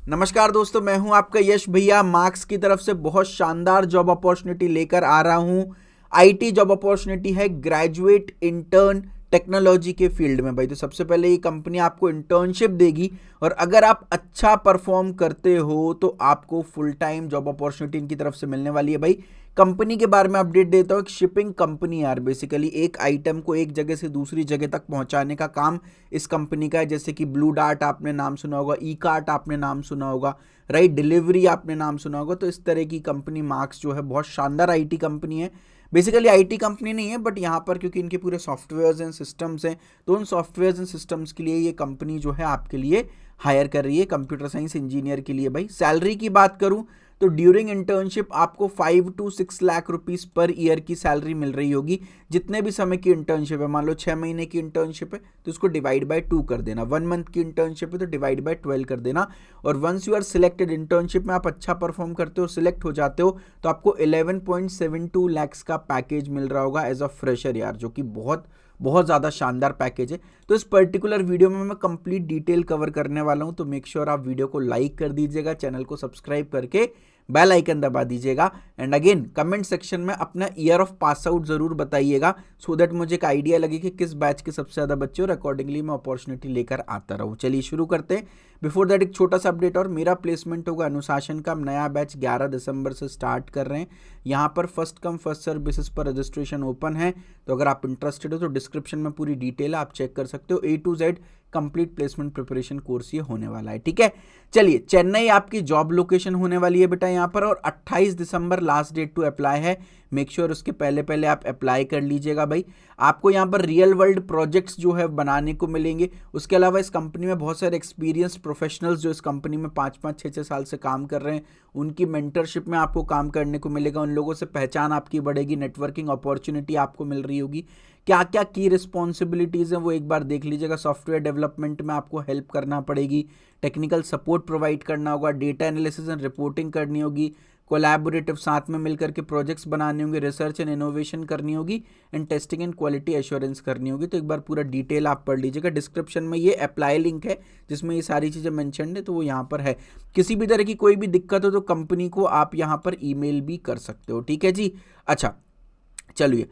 नमस्कार दोस्तों, मैं हूं आपका यश भैया। मार्क्स की तरफ से बहुत शानदार जॉब अपॉर्चुनिटी लेकर आ रहा हूं। आईटी जॉब अपॉर्चुनिटी है, ग्रेजुएट इंटर्न टेक्नोलॉजी के फील्ड में। भाई तो सबसे पहले ये कंपनी आपको इंटर्नशिप देगी और अगर आप अच्छा परफॉर्म करते हो तो आपको फुल टाइम जॉब अपॉर्चुनिटी इनकी तरफ से मिलने वाली है। भाई कंपनी के बारे में अपडेट देता हूँ। एक शिपिंग कंपनी यार, बेसिकली एक आइटम को एक जगह से दूसरी जगह तक पहुंचाने का काम इस कंपनी का है। जैसे कि ब्लू डार्ट आपने नाम सुना होगा, ई कार्ट आपने नाम सुना होगा, राइट, डिलीवरी आपने नाम सुना होगा। तो इस तरह की कंपनी मार्क्स जो है बहुत शानदार आईटी कंपनी है। बेसिकली आईटी कंपनी नहीं है, बट यहाँ पर क्योंकि इनके पूरे सॉफ्टवेयर्स एंड सिस्टम्स हैं, तो उन सॉफ्टवेयर्स एंड सिस्टम्स के लिए ये कंपनी जो है आपके लिए हायर कर रही है कंप्यूटर साइंस इंजीनियर के लिए। भाई सैलरी की बात करूं तो ड्यूरिंग इंटर्नशिप आपको 5 to 6 lakh rupees per year की सैलरी मिल रही होगी। जितने भी समय की इंटर्नशिप है, मान लो 6 महीने की इंटर्नशिप है तो उसको डिवाइड बाय 2 कर देना, 1 मंथ की इंटर्नशिप है तो डिवाइड बाय 12 कर देना। और once you are selected, internship में आप अच्छा परफॉर्म करते हो, सिलेक्ट हो जाते हो, तो आपको 11.72 लैक्स का पैकेज मिल रहा होगा एज अ फ्रेशर यार, जो कि बहुत बहुत ज़्यादा शानदार पैकेज है। तो इस पर्टिकुलर वीडियो में मैं कंप्लीट डिटेल कवर करने वाला हूं, तो मेक श्योर आप वीडियो को लाइक कर दीजिएगा, चैनल को सब्सक्राइब करके बेल आइकन दबा दीजिएगा। एंड अगेन कमेंट सेक्शन में अपना ईयर ऑफ पास आउट जरूर बताइएगा, सो दैट मुझे एक आइडिया लगे कि किस बैच के सबसे ज़्यादा बच्चे और अकॉर्डिंगली मैं अपॉर्चुनिटी लेकर आता रहूँ। चलिए शुरू करते हैं। बिफोर दैट एक छोटा सा अपडेट, और मेरा प्लेसमेंट होगा अनुशासन का। हम नया बैच 11 दिसंबर से स्टार्ट कर रहे हैं। यहाँ पर first come first serve basis पर रजिस्ट्रेशन ओपन है, तो अगर आप इंटरेस्टेड हो तो डिस्क्रिप्शन में पूरी डिटेल आप चेक कर सकते हो। A to Z complete placement preparation course ये होने वाला है, ठीक है। चलिए, चेन्नई आपकी जॉब लोकेशन होने वाली है बेटा यहाँ पर, और 28 दिसंबर लास्ट डेट टू अप्लाई है। मेक श्योर उसके पहले पहले आप अप्लाई कर लीजिएगा। भाई आपको यहाँ पर रियल वर्ल्ड प्रोजेक्ट्स जो है बनाने को मिलेंगे। उसके अलावा इस कंपनी में बहुत सारे एक्सपीरियंस्ड प्रोफेशनल्स जो इस कंपनी में 5-5, 6-6 साल से काम कर रहे हैं, उनकी मेंटरशिप में आपको काम करने को मिलेगा। उन लोगों से पहचान आपकी बढ़ेगी, नेटवर्किंग अपॉर्चुनिटी आपको मिल रही होगी। क्या क्या की रिस्पॉन्सिबिलिटीज़ हैं वो एक बार देख लीजिएगा। सॉफ्टवेयर डेवलपमेंट में आपको हेल्प करना पड़ेगी, टेक्निकल सपोर्ट प्रोवाइड करना होगा, डेटा एनालिसिस एंड रिपोर्टिंग करनी होगी, कोलैबोरेटिव साथ में मिलकर के प्रोजेक्ट्स बनाने होंगे, रिसर्च एंड इनोवेशन करनी होगी, and testing and quality assurance करनी होगी। तो एक बार पूरा डिटेल आप पढ़ लीजिएगा। डिस्क्रिप्शन में ये अप्लाई लिंक है जिसमें ये सारी चीज़ें मेंशन्ड है, तो वो यहाँ पर है। किसी भी तरह की कोई भी दिक्कत हो तो कंपनी को आप यहाँ पर ईमेल भी कर सकते हो, ठीक है जी। अच्छा चलिए,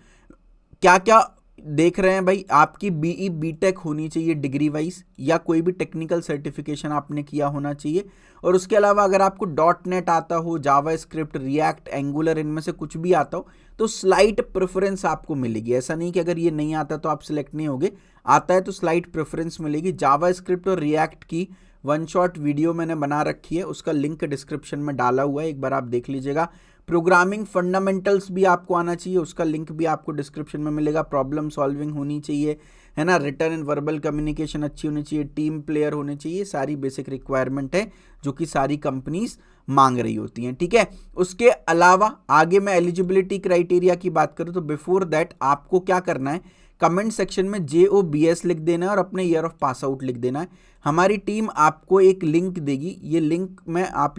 क्या क्या देख रहे हैं भाई, आपकी बीई बीटेक होनी चाहिए डिग्री वाइज, या कोई भी टेक्निकल सर्टिफिकेशन आपने किया होना चाहिए। और उसके अलावा अगर आपको .NET आता हो, जावा स्क्रिप्ट, रिएक्ट, एंगुलर, इनमें से कुछ भी आता हो तो स्लाइट प्रेफरेंस आपको मिलेगी। ऐसा नहीं कि अगर ये नहीं आता तो आप सिलेक्ट नहीं होगे, आता है तो स्लाइट प्रेफरेंस मिलेगी। जावा स्क्रिप्ट और रिएक्ट की वन शॉट वीडियो मैंने बना रखी है, उसका लिंक डिस्क्रिप्शन में डाला हुआ है, एक बार आप देख लीजिएगा। प्रोग्रामिंग फंडामेंटल्स भी आपको आना चाहिए, उसका लिंक भी आपको डिस्क्रिप्शन में मिलेगा। प्रॉब्लम सॉल्विंग होनी चाहिए, है ना, रिटन एंड वर्बल कम्युनिकेशन अच्छी होनी चाहिए, टीम प्लेयर होने चाहिए। सारी बेसिक रिक्वायरमेंट है जो कि सारी कंपनीज मांग रही होती हैं, ठीक है। उसके अलावा आगे मैं एलिजिबिलिटी क्राइटेरिया की बात करूं तो बिफोर दैट आपको क्या करना है, कमेंट सेक्शन में JOBS लिख देना है और अपने ईयर ऑफ पास आउट लिख देना है। हमारी टीम आपको एक लिंक देगी, ये लिंक में आप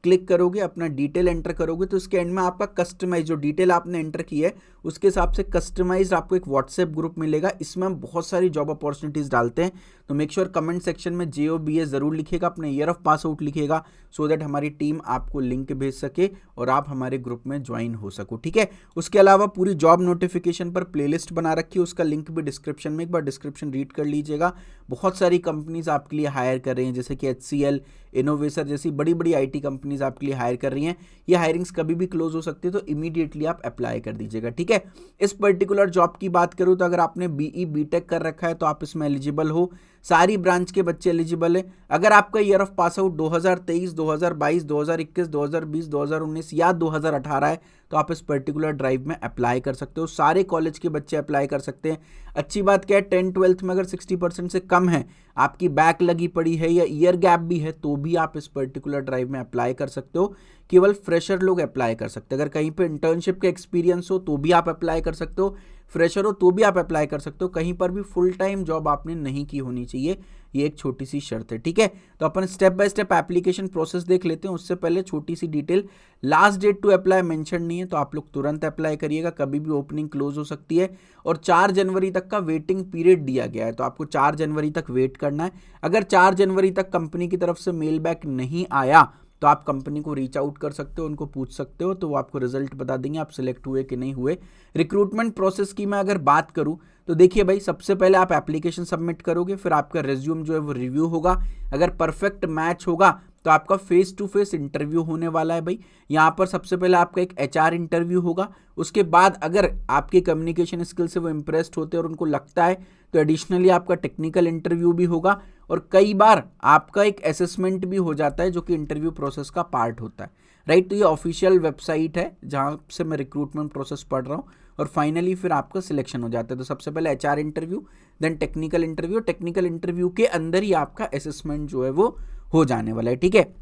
क्लिक करोगे, अपना डिटेल एंटर करोगे, तो उसके एंड में आपका कस्टमाइज, जो डिटेल आपने एंटर की है उसके हिसाब से कस्टमाइज आपको एक व्हाट्सएप ग्रुप मिलेगा। इसमें हम बहुत सारी जॉब अपॉर्चुनिटीज डालते हैं, तो मेक श्योर कमेंट सेक्शन में JOBS जरूर लिखिएगा, अपने ईयर ऑफ पास आउट लिखिएगा, सो दैट हमारी टीम आपको लिंक भेज सके और आप हमारे ग्रुप में ज्वाइन हो सको, ठीक है। उसके अलावा पूरी जॉब नोटिफिकेशन पर प्लेलिस्ट बना रखी है, उसका लिंक भी डिस्क्रिप्शन में, एक बार डिस्क्रिप्शन रीड कर लीजिएगा। बहुत सारी कंपनीज आपके लिए हायर कर रही हैं, जैसे कि HCL, इनोवेसर जैसी बड़ी बड़ी IT कंपनीज आपके लिए हायर कर रही हैं। ये हायरिंग्स कभी भी क्लोज हो सकती है, तो इमीडिएटली आप अप्लाई कर दीजिएगा, ठीक है। इस पर्टिकुलर जॉब की बात करूं तो अगर आपने BE बीटेक कर रखा है तो आप इसमें एलिजिबल हो। सारी ब्रांच के बच्चे एलिजिबल है। अगर आपका ईयर ऑफ पास आउट 2023, 2022, 2021, 2020, 2019 या 2018 है तो आप इस पर्टिकुलर ड्राइव में अप्लाई कर सकते हो। सारे कॉलेज के बच्चे अप्लाई कर सकते हैं। अच्छी बात क्या है, 10th-12th में अगर 60% से कम है, आपकी बैक लगी पड़ी है या ईयर गैप भी है, तो भी आप इस पर्टिकुलर ड्राइव में अप्लाई कर सकते हो। केवल फ्रेशर लोग अप्लाई कर सकते हैं। अगर कहीं पे इंटर्नशिप का एक्सपीरियंस हो तो भी आप अप्लाई कर सकते हो, फ्रेशर हो तो भी आप अप्लाई कर सकते हो। कहीं पर भी फुल टाइम जॉब आपने नहीं की होनी चाहिए, ये एक छोटी सी शर्त है, ठीक है। तो अपन step by step application process देख लेते हैं। उससे पहले छोटी सी detail, last date to apply mention नहीं है, तो आप लोग तुरंत अप्लाई करिएगा, कभी भी ओपनिंग क्लोज हो सकती है। और 4 जनवरी तक का वेटिंग पीरियड दिया गया है, तो आपको 4 जनवरी तक वेट करना है। अगर 4 जनवरी तक कंपनी की तरफ से मेल बैक नहीं आया तो आप कंपनी को रीच आउट कर सकते हो, उनको पूछ सकते हो, तो वो आपको रिजल्ट बता देंगे आप सिलेक्ट हुए कि नहीं हुए। रिक्रूटमेंट प्रोसेस की मैं अगर बात करूं तो देखिए भाई, सबसे पहले आप एप्लीकेशन सबमिट करोगे, फिर आपका रिज्यूम जो है वो रिव्यू होगा। अगर परफेक्ट मैच होगा तो आपका फेस टू फेस इंटरव्यू होने वाला है भाई। यहाँ पर सबसे पहले आपका एक एचआर इंटरव्यू होगा। उसके बाद अगर आपके कम्युनिकेशन स्किल से वो इम्प्रेस्ड होते हैं और उनको लगता है तो एडिशनली आपका टेक्निकल इंटरव्यू भी होगा। और कई बार आपका एक असेसमेंट भी हो जाता है जो कि इंटरव्यू प्रोसेस का पार्ट होता है, राइट। तो ये ऑफिशियल वेबसाइट है जहाँ से मैं रिक्रूटमेंट प्रोसेस पढ़ रहा हूँ, और फाइनली फिर आपका सिलेक्शन हो जाता है। तो सबसे पहले HR interview, then technical interview, technical interview के अंदर ही आपका असेसमेंट जो है वो हो जाने वाला है, ठीक है।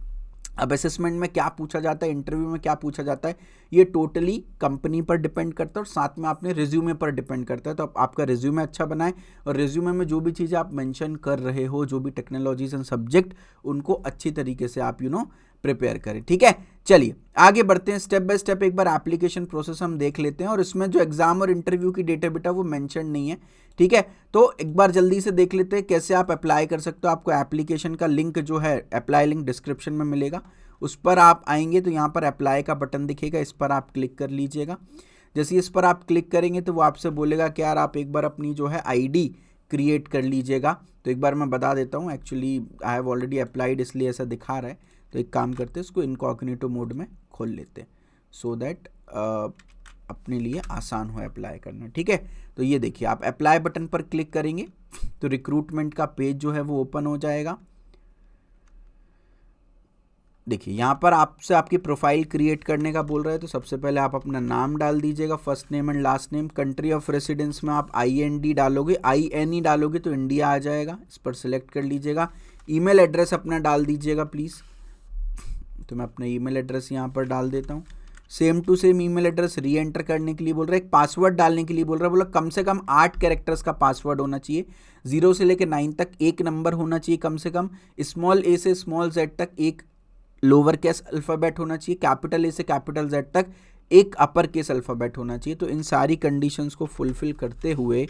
अब असेसमेंट में क्या पूछा जाता है, इंटरव्यू में क्या पूछा जाता है, ये टोटली कंपनी पर डिपेंड करता है और साथ में आपने रिज्यूमे पर डिपेंड करता है। तो आपका रिज्यूमे अच्छा बनाए और रिज्यूमे में जो भी चीज़ें आप मेंशन कर रहे हो, जो भी टेक्नोलॉजीज एंड सब्जेक्ट, उनको अच्छी तरीके से आप प्रिपेयर करें, ठीक है। चलिए आगे बढ़ते हैं, स्टेप बाय स्टेप एक बार एप्लीकेशन प्रोसेस हम देख लेते हैं। और इसमें जो एग्जाम और इंटरव्यू की डेट है बेटा वो मेंशन नहीं है, ठीक है। तो एक बार जल्दी से देख लेते हैं कैसे आप अप्लाई कर सकते हो। आपको एप्लीकेशन का लिंक जो है, अप्लाई लिंक डिस्क्रिप्शन में मिलेगा, उस पर आप आएंगे तो यहाँ पर अप्लाई का बटन दिखेगा, इस पर आप क्लिक कर लीजिएगा। जैसे इस पर आप क्लिक करेंगे तो वो आपसे बोलेगा कि यार आप एक बार अपनी जो है आईडी क्रिएट कर लीजिएगा। तो एक बार मैं बता देता हूँ, actually I have already applied इसलिए ऐसा दिखा रहा है। तो एक काम करते हैं, इसको इनकॉग्निटो मोड में खोल लेते हैं सो दैट अपने लिए आसान हो अप्लाई करना, ठीक है। तो ये देखिए, आप अप्लाई बटन पर क्लिक करेंगे तो रिक्रूटमेंट का पेज जो है वो ओपन हो जाएगा। देखिए यहाँ पर आपसे आपकी प्रोफाइल क्रिएट करने का बोल रहा है। तो सबसे पहले आप अपना नाम डाल दीजिएगा, first name and last name. Country of residence में आप IND डालोगे, INE डालोगे तो इंडिया आ जाएगा, इस पर सिलेक्ट कर लीजिएगा। ईमेल एड्रेस अपना डाल दीजिएगा प्लीज़। तो मैं अपना ईमेल एड्रेस यहाँ पर डाल देता हूँ। Same to same email address reenter करने के लिए बोल रहा है। एक पासवर्ड डालने के लिए बोल रहा है, बोला कम से कम 8 कैरेक्टर्स का पासवर्ड होना चाहिए, 0 से लेकर 9 तक एक नंबर होना चाहिए कम से कम, स्मॉल a से स्मॉल z तक एक लोअर केस अल्फ़ाबेट होना चाहिए, कैपिटल A से कैपिटल Z तक एक अपर केस अल्फ़ाबेट होना चाहिए। तो इन सारी कंडीशंस को फुलफिल करते हुए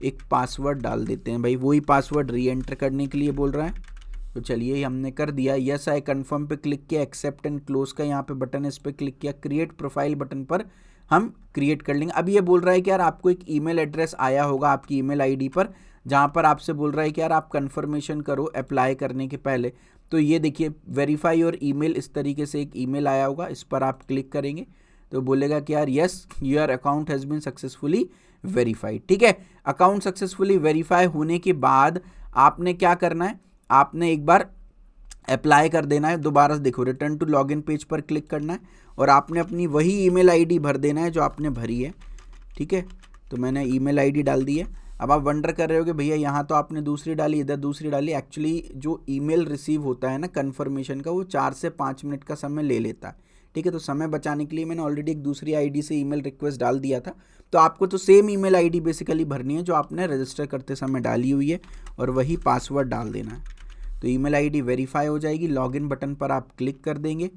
एक पासवर्ड डाल देते हैं भाई, वही पासवर्ड री एंटर करने के लिए बोल रहा है। तो चलिए हमने कर दिया, यस आई कन्फर्म पे क्लिक किया, एक्सेप्ट एंड क्लोज का यहाँ पे बटन है, इस पर क्लिक किया, क्रिएट प्रोफाइल बटन पर हम क्रिएट कर लेंगे। अब ये बोल रहा है कि यार आपको एक ईमेल एड्रेस आया होगा आपकी ईमेल आईडी पर, जहाँ पर आपसे बोल रहा है कि यार आप कन्फर्मेशन करो अप्लाई करने के पहले। तो ये देखिए वेरीफाई योर ईमेल, इस तरीके से एक ईमेल आया होगा, इस पर आप क्लिक करेंगे तो बोलेगा कि यार yes your account has been successfully verified, ठीक है। अकाउंट सक्सेसफुली वेरीफाई होने के बाद आपने क्या करना है, आपने एक बार अप्लाई कर देना है। दोबारा देखो, रिटर्न टू लॉगिन पेज पर क्लिक करना है और आपने अपनी वही ईमेल आईडी भर देना है जो आपने भरी है, ठीक है। तो मैंने ईमेल आईडी डाल दी है। अब आप वंडर कर रहे हो कि भैया यहाँ तो आपने दूसरी डाली, इधर दूसरी डाली। एक्चुअली जो ईमेल रिसीव होता है ना कन्फर्मेशन का, वो 4 से 5 मिनट का समय ले लेता है, ठीक है। तो समय बचाने के लिए मैंने ऑलरेडी एक दूसरी आईडी से ईमेल रिक्वेस्ट डाल दिया था। तो आपको तो सेम ईमेल आईडी बेसिकली भरनी है जो आपने रजिस्टर करते समय डाली हुई है, और वही पासवर्ड डाल देना है। तो ईमेल आईडी वेरीफाई हो जाएगी, लॉगिन बटन पर आप क्लिक कर देंगे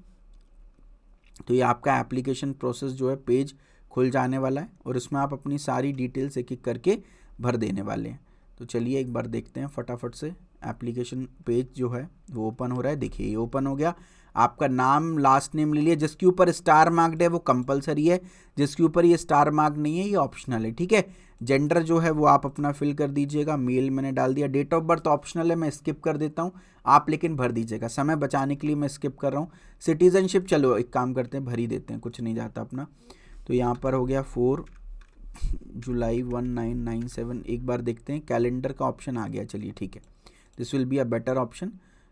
तो ये आपका एप्लीकेशन प्रोसेस जो है पेज खुल जाने वाला है, और इसमें आप अपनी सारी डिटेल्स एक एक करके भर देने वाले हैं। तो चलिए एक बार देखते हैं फटाफट से, एप्लीकेशन पेज जो है वो ओपन हो रहा है। देखिए ये ओपन हो गया। आपका नाम लास्ट नेम ले लिया, जिसके ऊपर स्टार मार्क्ड है वो कंपलसरी है, जिसके ऊपर ये स्टार मार्क नहीं है ये ऑप्शनल है, ठीक है। जेंडर जो है वो आप अपना फिल कर दीजिएगा, मेल मैंने डाल दिया। डेट ऑफ बर्थ ऑप्शनल है, मैं स्किप कर देता हूँ, आप लेकिन भर दीजिएगा, समय बचाने के लिए मैं स्किप कर रहा हूँ। सिटीजनशिप चलो एक काम करते हैं, भर ही देते हैं, कुछ नहीं जाता अपना। तो यहाँ पर हो गया 4 जुलाई 1997। एक बार देखते हैं, कैलेंडर का ऑप्शन आ गया, चलिए ठीक है, this will be a better option,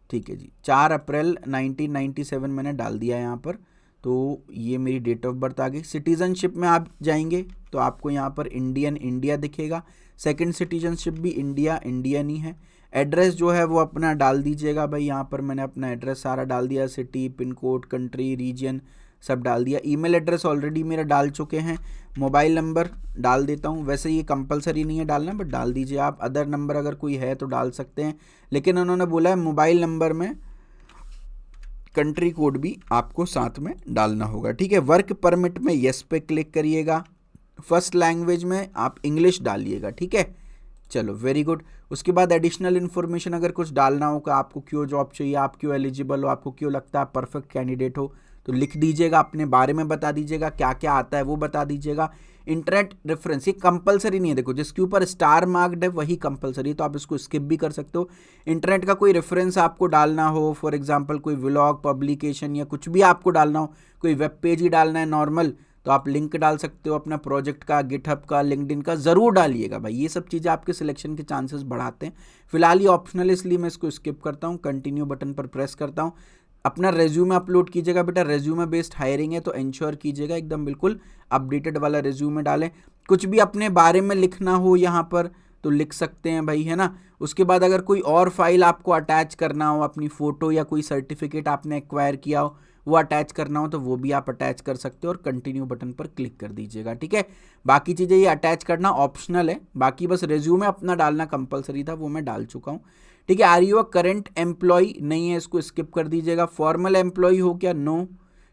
ठीक है जी। 4 अप्रैल 1997 मैंने डाल दिया यहाँ पर। तो ये मेरी डेट ऑफ बर्थ आ गई। सिटीजनशिप में आप जाएंगे तो आपको यहाँ पर इंडियन इंडिया दिखेगा, सेकंड सिटीजनशिप भी इंडियन ही है। एड्रेस जो है वो अपना डाल दीजिएगा भाई, यहाँ पर मैंने अपना एड्रेस सारा डाल दिया, city, pin code, country, region सब डाल दिया। ईमेल एड्रेस ऑलरेडी मेरा डाल चुके हैं, मोबाइल नंबर डाल देता हूँ। वैसे ये कंपलसरी नहीं है डालना, बट डाल दीजिए आप। अदर नंबर अगर कोई है तो डाल सकते हैं, लेकिन उन्होंने बोला है मोबाइल नंबर में कंट्री कोड भी आपको साथ में डालना होगा, ठीक है। वर्क परमिट में यस पे क्लिक करिएगा। फर्स्ट लैंग्वेज में आप इंग्लिश डालिएगा, ठीक है। चलो वेरी गुड। उसके बाद एडिशनल इन्फॉर्मेशन अगर कुछ डालना होगा, आपको क्यों जॉब चाहिए, आप क्यों एलिजिबल हो, आपको क्यों लगता है आप परफेक्ट कैंडिडेट हो, तो लिख दीजिएगा। अपने बारे में बता दीजिएगा, क्या क्या आता है वो बता दीजिएगा। इंटरनेट रेफरेंस ये कंपलसरी नहीं है, देखो जिसके ऊपर स्टार मार्क्ड है वही कंपलसरी, तो आप इसको स्किप भी कर सकते हो। इंटरनेट का कोई रेफरेंस आपको डालना हो, फॉर एग्जांपल कोई व्लॉग, पब्लिकेशन या कुछ भी आपको डालना हो, कोई वेब पेज ही डालना है नॉर्मल, तो आप लिंक डाल सकते हो अपना प्रोजेक्ट का, गिटहब का, लिंक्डइन का, ज़रूर डालिएगा भाई। ये सब चीज़ें आपके सिलेक्शन के चांसेस बढ़ाते हैं। फिलहाल ये ऑप्शनल, इसलिए मैं इसको स्किप करता हूँ। कंटिन्यू बटन पर प्रेस करता हूँ। अपना रेज्यूमे अपलोड कीजिएगा बेटा, रेज्यूमे बेस्ड हायरिंग है तो इंश्योर कीजिएगा एकदम बिल्कुल अपडेटेड वाला रेज्यूमे डालें। कुछ भी अपने बारे में लिखना हो यहाँ पर तो लिख सकते हैं भाई, है ना। उसके बाद अगर कोई और फाइल आपको अटैच करना हो, अपनी फ़ोटो या कोई सर्टिफिकेट आपने एक्वायर किया हो वो अटैच करना हो तो वो भी आप अटैच कर सकते हो, और कंटिन्यू बटन पर क्लिक कर दीजिएगा, ठीक है। बाकी चीज़ें ये अटैच करना ऑप्शनल है, बाकी बस रेज्यूमे अपना डालना कंपलसरी था, वो मैं डाल चुका हूँ, ठीक है। Are you a current employ, नहीं है, इसको स्किप कर दीजिएगा। फॉर्मल एम्प्लॉय हो क्या, नो,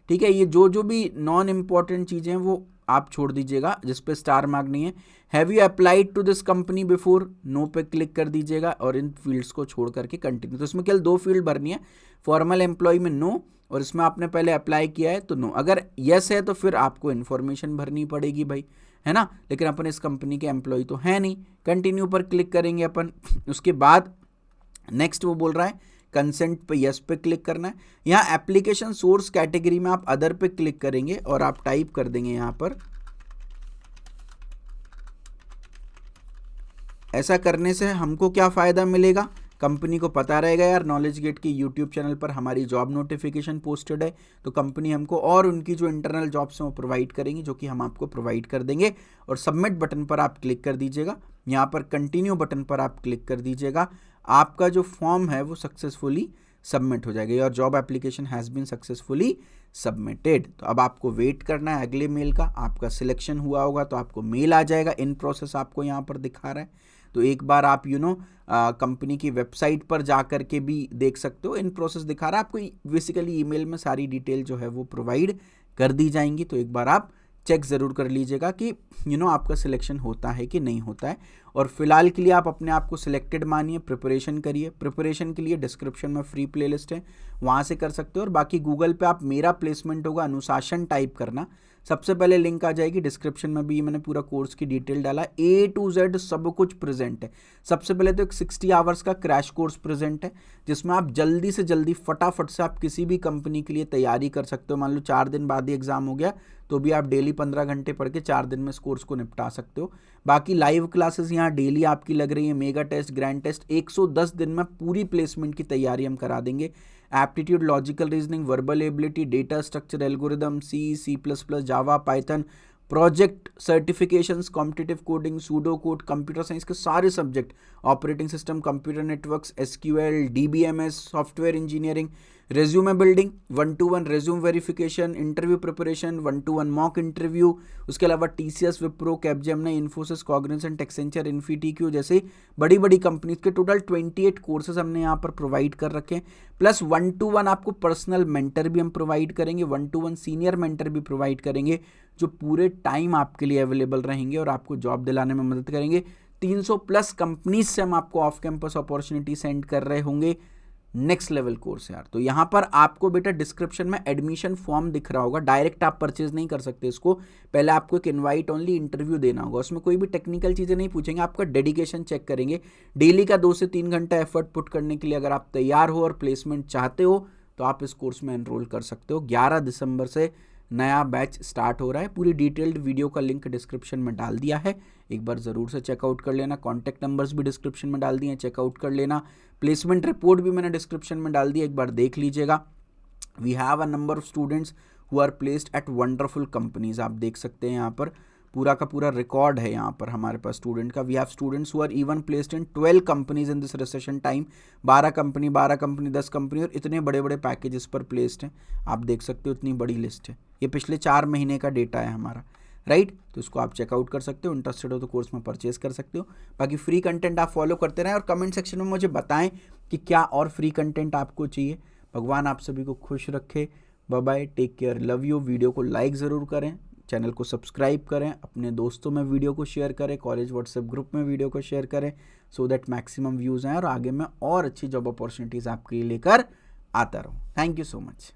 ठीक है। ये जो भी नॉन इम्पॉर्टेंट चीज़ें हैं वो आप छोड़ दीजिएगा, जिस पे स्टार मार्क नहीं है। Have you applied to this company before, no पे क्लिक कर दीजिएगा, और इन फील्ड्स को छोड़ करके कंटिन्यू। तो इसमें केवल 2 फील्ड भरनी है, फॉर्मल एम्प्लॉय में नो, और इसमें आपने पहले अप्लाई किया है तो नो। अगर यस है तो फिर आपको इन्फॉर्मेशन भरनी पड़ेगी भाई, है ना, लेकिन अपन इस कंपनी के एम्प्लॉय तो है नहीं। कंटिन्यू पर क्लिक करेंगे अपन। उसके बाद नेक्स्ट वो बोल रहा है कंसेंट पे यस पे क्लिक करना है। यहाँ एप्लीकेशन सोर्स कैटेगरी में आप अदर पे क्लिक करेंगे और आप टाइप कर देंगे यहाँ पर। ऐसा करने से हमको क्या फ़ायदा मिलेगा, कंपनी को पता रहेगा यार नॉलेज गेट के यूट्यूब चैनल पर हमारी जॉब नोटिफिकेशन पोस्टेड है, तो कंपनी हमको और उनकी जो इंटरनल जॉब्स हैं वो प्रोवाइड करेंगी, जो कि हम आपको प्रोवाइड कर देंगे। और सबमिट बटन पर आप क्लिक कर दीजिएगा। यहाँ पर कंटिन्यू बटन पर आप क्लिक कर दीजिएगा। आपका जो फॉर्म है वो सक्सेसफुली सबमिट हो जाएगा। Your job application has been successfully submitted. तो अब आपको वेट करना है अगले मेल का। आपका सिलेक्शन हुआ होगा तो आपको मेल आ जाएगा। इन प्रोसेस आपको यहाँ पर दिखा रहा है, तो एक बार आप कंपनी की वेबसाइट पर जा कर के भी देख सकते हो। इन प्रोसेस दिखा रहा है आपको, बेसिकली ईमेल में सारी डिटेल जो है वो प्रोवाइड कर दी जाएंगी। तो एक बार आप चेक ज़रूर कर लीजिएगा कि आपका सिलेक्शन होता है कि नहीं होता है। और फिलहाल के लिए आप अपने आप को सिलेक्टेड मानिए, प्रिपरेशन करिए। प्रिपरेशन के लिए डिस्क्रिप्शन में फ्री प्लेलिस्ट है, वहाँ से कर सकते हो। और बाकी गूगल पे आप मेरा प्लेसमेंट होगा अनुशासन टाइप करना, सबसे पहले लिंक आ जाएगी। डिस्क्रिप्शन में भी मैंने पूरा कोर्स की डिटेल डाला, A to Z सब कुछ प्रेजेंट है। सबसे पहले तो एक 60 आवर्स का क्रैश कोर्स प्रेजेंट है, जिसमें आप जल्दी से जल्दी फटाफट से आप किसी भी कंपनी के लिए तैयारी कर सकते हो। मान लो 4 दिन बाद ही एग्जाम हो गया तो भी आप डेली 15 घंटे पढ़ के 4 दिन में इस कोर्स को निपटा सकते हो। बाकी लाइव क्लासेस यहाँ डेली आपकी लग रही है, मेगा टेस्ट, ग्रैंड टेस्ट। 110 दिन में पूरी प्लेसमेंट की तैयारी हम करा देंगे। Aptitude, logical reasoning, verbal ability, data structure, algorithm, C++, Java, Python, project certifications, competitive coding, pseudo code, computer science के सारे subject, operating system, computer networks, SQL, DBMS, software engineering, resume building, 1-to-1 resume verification, interview preparation, 1-to-1 mock interview. उसके अलावा TCS, Wipro, Capgemini, Infosys, Cognizant, Accenture, InfyTQ जैसे बड़ी बड़ी companies के total 28 courses हमने यहाँ पर प्रोवाइड कर रखे हैं। प्लस 1-to-1 आपको पर्सनल मेंटर भी हम प्रोवाइड करेंगे, 1-to-1 सीनियर मेंटर भी प्रोवाइड करेंगे, जो पूरे टाइम आपके लिए अवेलेबल रहेंगे और आपको जॉब दिलाने में मदद करेंगे। 300+ कंपनीज से हम आपको ऑफ कैंपस अपॉर्चुनिटी सेंड कर रहे होंगे। नेक्स्ट लेवल कोर्स यार। तो यहाँ पर आपको बेटा डिस्क्रिप्शन में एडमिशन फॉर्म दिख रहा होगा, डायरेक्ट आप परचेज नहीं कर सकते इसको, पहले आपको एक इनवाइट ओनली इंटरव्यू देना होगा। उसमें कोई भी टेक्निकल चीज़ें नहीं पूछेंगे, आपका डेडिकेशन चेक करेंगे। डेली का 2 से 3 घंटा एफर्ट पुट करने के लिए अगर आप तैयार हो और प्लेसमेंट चाहते हो तो आप इस कोर्स में एनरोल कर सकते हो। 11 दिसंबर से नया बैच स्टार्ट हो रहा है। पूरी डिटेल्ड वीडियो का लिंक डिस्क्रिप्शन में डाल दिया है, एक बार ज़रूर से चेकआउट कर लेना। कॉन्टैक्ट नंबर्स भी डिस्क्रिप्शन में डाल दिए हैं, चेकआउट कर लेना। प्लेसमेंट रिपोर्ट भी मैंने डिस्क्रिप्शन में डाल दिया, एक बार देख लीजिएगा। We have a number of students who are placed at wonderful companies, आप देख सकते हैं यहाँ पर पूरा का पूरा रिकॉर्ड है यहाँ पर हमारे पास स्टूडेंट का। We have students who are even placed in 12 companies in this recession time. 12 company 10 company और इतने बड़े बड़े पैकेजेस पर प्लेस्ड हैं। आप देख सकते हो इतनी बड़ी लिस्ट है। ये पिछले 4 महीने का डेटा है हमारा, राइट। तो इसको आप चेकआउट कर सकते हो, इंटरेस्टेड हो तो कोर्स में परचेज कर सकते हो। बाकी फ्री कंटेंट आप फॉलो करते रहें और कमेंट सेक्शन में मुझे बताएं कि क्या और फ्री कंटेंट आपको चाहिए। भगवान आप सभी को खुश रखे। Bye bye, take care, love you. Video को लाइक ज़रूर करें, चैनल को सब्सक्राइब करें, अपने दोस्तों में वीडियो को शेयर करें, कॉलेज व्हाट्सएप ग्रुप में वीडियो को शेयर करें, सो दैट मैक्सिमम व्यूज़ आएँ और आगे मैं और अच्छी जॉब अपॉर्चुनिटीज़ आपके लिए लेकर आता रहूँ। Thank you so much.